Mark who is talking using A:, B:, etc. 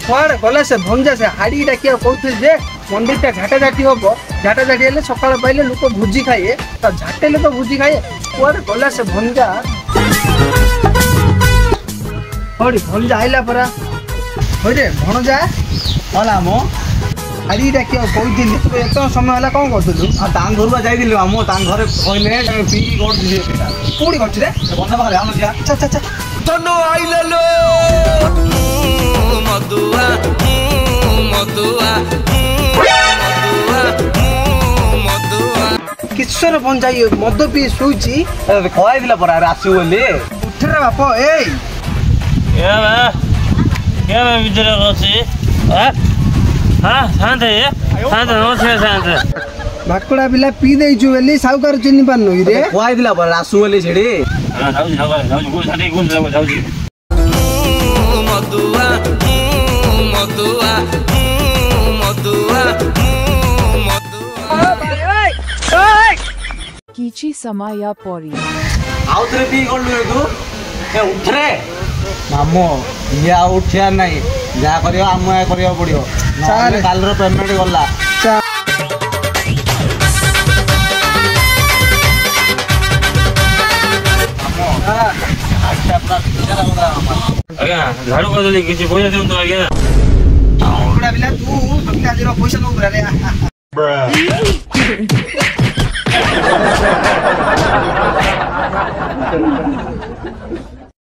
A: କୁଆଡେ ଗଲା ସେ ଭଞ୍ଜା ସେ ହାଡି ଡାକିଆ କହୁଥିଲେ ଯେ ମନ୍ଦିରଟା ଝାଟାଝାଟି ହବ ଝାଟାଝାଟି ହେଲେ ସକାଳ ପାଇଲେ ଲୋକ ଭୋଜି ଖାଇବେ ତ ଝାଟେଲେ ତ ଭୋଜି ଖାଇବେ କୁଆଡେ ଗଲା ସେ ଭଞ୍ଜା ହଡ଼ି ଭଞ୍ଜା ଆଇଲା ପରା ହଇରେ ଭଣଜା
B: ହେଲା ମୋ
A: ହାଡି ଡାକିଆ କହୁଥିଲି ତୁ ଏତେ ସମୟ ହେଲା କଣ କରୁଥିଲୁ
B: ତାଙ୍କ ଘରକୁ ଯାଇଥିଲୁ ଆମ ତାଙ୍କ ଘରେ କହିଲେ ପିଇକି କରୁଛି
A: କୋଉଠି କରୁଛୁ ରେ
B: ବନ୍ଧ ପାଖରେ ଆମ ଯା
A: ତନୁ ଆଇଲେ ଲୋ
C: ମଧୁଆ ମଧୁଆ
A: କିଶୋର ଭଞ୍ଜା ମଦ ପିଇ ଶୋଇଛି
B: କହିଥିଲା ପରା ଆସିବୁ ବୋଲି
A: ଉଠରେ ବାପ ଏଇ
D: ଭିତରେ ଅଛି
A: ଭାକୁଡା ପିଲା ପିଇ ଦେଇଛୁ ବୋଲି ସାହୁକାର ଚିହ୍ନି ପାରୁନୁ ରେ
B: କହିଥିଲା ପରା ଆସିବୁ ବୋଲି ସେଠି
C: ମଧୁଆ ମଧୁଆ ମଧୁଆ
E: କିଛି ସମୟ ପରେ
B: ଆଉ ଥରେ ପିଇ ଗଲୁ ତୁ ଉଠରେ ମାମୁ ଇଏ ଆଉ ଉଠିବାର ନାହିଁ ଯାହା କରିବ ଆମକୁ କରିବାକୁ ପଡିବ କାଲିର ପେମେଣ୍ଟ ଗଲା
D: ଆଜ୍ଞା ଝାଡୁ କରିଦେଲି କିଛି ପଇସା ଦିଅନ୍ତୁ ଆଜ୍ଞା
A: ପିଲା ତୁ ପଇସା ନବୁ